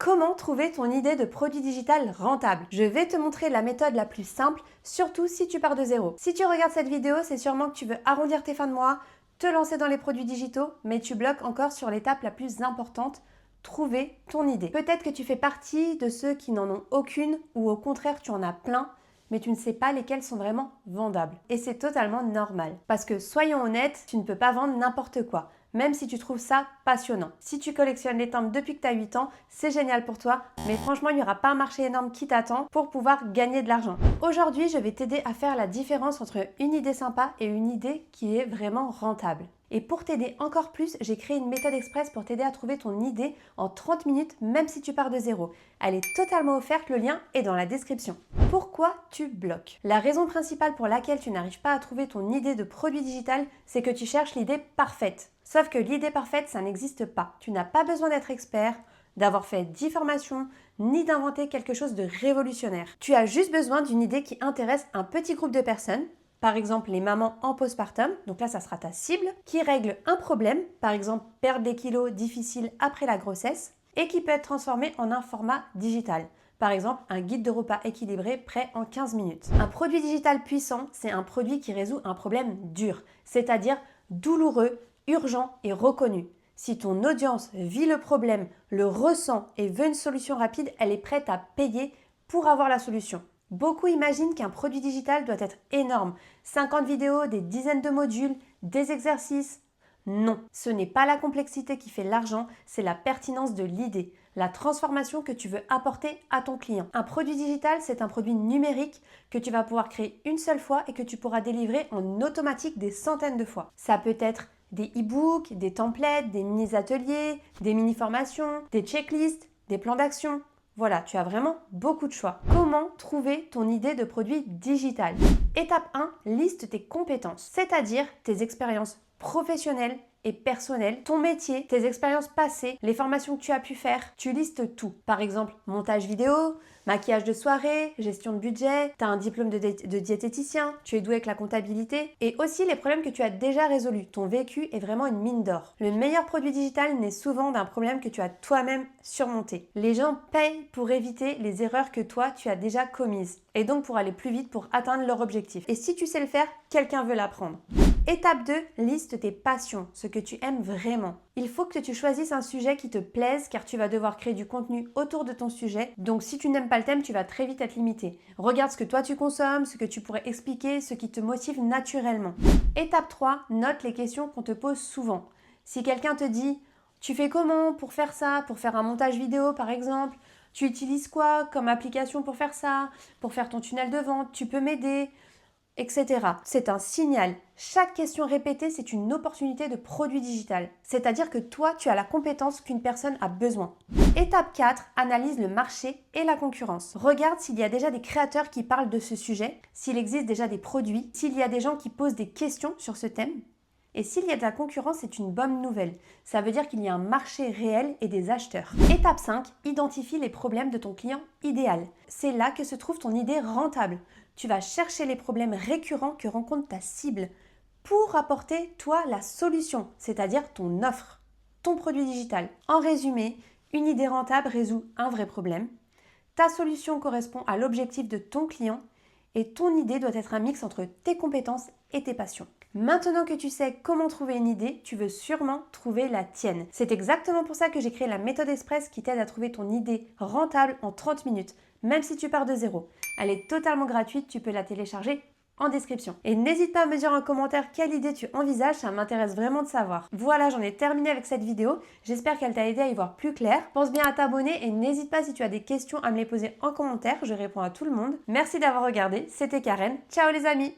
Comment trouver ton idée de produit digital rentable? Je vais te montrer la méthode la plus simple, surtout si tu pars de zéro. Si tu regardes cette vidéo, c'est sûrement que tu veux arrondir tes fins de mois, te lancer dans les produits digitaux, mais tu bloques encore sur l'étape la plus importante, trouver ton idée. Peut-être que tu fais partie de ceux qui n'en ont aucune ou au contraire tu en as plein, mais tu ne sais pas lesquels sont vraiment vendables. Et c'est totalement normal. Parce que soyons honnêtes, tu ne peux pas vendre n'importe quoi, même si tu trouves ça passionnant. Si tu collectionnes les timbres depuis que tu as 8 ans, c'est génial pour toi, mais franchement, il n'y aura pas un marché énorme qui t'attend pour pouvoir gagner de l'argent. Aujourd'hui, je vais t'aider à faire la différence entre une idée sympa et une idée qui est vraiment rentable. Et pour t'aider encore plus, j'ai créé une méthode express pour t'aider à trouver ton idée en 30 minutes, même si tu pars de zéro. Elle est totalement offerte, le lien est dans la description. Pourquoi tu bloques? La raison principale pour laquelle tu n'arrives pas à trouver ton idée de produit digital, c'est que tu cherches l'idée parfaite. Sauf que l'idée parfaite, ça n'existe pas. Tu n'as pas besoin d'être expert, d'avoir fait 10 formations, ni d'inventer quelque chose de révolutionnaire. Tu as juste besoin d'une idée qui intéresse un petit groupe de personnes, par exemple les mamans en postpartum, donc là ça sera ta cible, qui règle un problème, par exemple perdre des kilos difficiles après la grossesse, et qui peut être transformé en un format digital. Par exemple, un guide de repas équilibré prêt en 15 minutes. Un produit digital puissant, c'est un produit qui résout un problème dur, c'est-à-dire douloureux, urgent et reconnu. Si ton audience vit le problème, le ressent et veut une solution rapide, elle est prête à payer pour avoir la solution. Beaucoup imaginent qu'un produit digital doit être énorme. 50 vidéos, des dizaines de modules, des exercices. Non, ce n'est pas la complexité qui fait l'argent, c'est la pertinence de l'idée, la transformation que tu veux apporter à ton client. Un produit digital, c'est un produit numérique que tu vas pouvoir créer une seule fois et que tu pourras délivrer en automatique des centaines de fois. Ça peut être des e-books, des templates, des mini-ateliers, des mini-formations, des checklists, des plans d'action. Voilà, tu as vraiment beaucoup de choix. Comment trouver ton idée de produit digital? Étape 1, liste tes compétences, c'est-à-dire tes expériences professionnelles et personnelles, ton métier, tes expériences passées, les formations que tu as pu faire. Tu listes tout. Par exemple, montage vidéo, maquillage de soirée, gestion de budget, tu as un diplôme de diététicien, tu es doué avec la comptabilité et aussi les problèmes que tu as déjà résolus. Ton vécu est vraiment une mine d'or. Le meilleur produit digital naît souvent d'un problème que tu as toi-même surmonté. Les gens payent pour éviter les erreurs que toi tu as déjà commises et donc pour aller plus vite pour atteindre leur objectif. Et si tu sais le faire, quelqu'un veut l'apprendre. Étape 2, liste tes passions, ce que tu aimes vraiment. Il faut que tu choisisses un sujet qui te plaise car tu vas devoir créer du contenu autour de ton sujet. Donc si tu n'aimes pas le thème, tu vas très vite être limité. Regarde ce que toi tu consommes, ce que tu pourrais expliquer, ce qui te motive naturellement. Étape 3, note les questions qu'on te pose souvent. Si quelqu'un te dit « Tu fais comment pour faire ça, pour faire un montage vidéo par exemple ? Tu utilises quoi comme application pour faire ça ? Pour faire ton tunnel de vente, tu peux m'aider ?» etc. C'est un signal. Chaque question répétée, c'est une opportunité de produit digital. C'est-à-dire que toi, tu as la compétence qu'une personne a besoin. Étape 4, analyse le marché et la concurrence. Regarde s'il y a déjà des créateurs qui parlent de ce sujet, s'il existe déjà des produits, s'il y a des gens qui posent des questions sur ce thème. Et s'il y a de la concurrence, c'est une bonne nouvelle. Ça veut dire qu'il y a un marché réel et des acheteurs. Étape 5, identifie les problèmes de ton client idéal. C'est là que se trouve ton idée rentable. Tu vas chercher les problèmes récurrents que rencontre ta cible pour apporter, toi, la solution, c'est-à-dire ton offre, ton produit digital. En résumé, une idée rentable résout un vrai problème. Ta solution correspond à l'objectif de ton client et ton idée doit être un mix entre tes compétences et tes passions. Maintenant que tu sais comment trouver une idée, tu veux sûrement trouver la tienne. C'est exactement pour ça que j'ai créé la méthode express qui t'aide à trouver ton idée rentable en 30 minutes, même si tu pars de zéro. Elle est totalement gratuite, tu peux la télécharger en description. Et n'hésite pas à me dire en commentaire quelle idée tu envisages, ça m'intéresse vraiment de savoir. Voilà, j'en ai terminé avec cette vidéo. J'espère qu'elle t'a aidé à y voir plus clair. Pense bien à t'abonner et n'hésite pas si tu as des questions à me les poser en commentaire, je réponds à tout le monde. Merci d'avoir regardé, c'était Karen. Ciao les amis!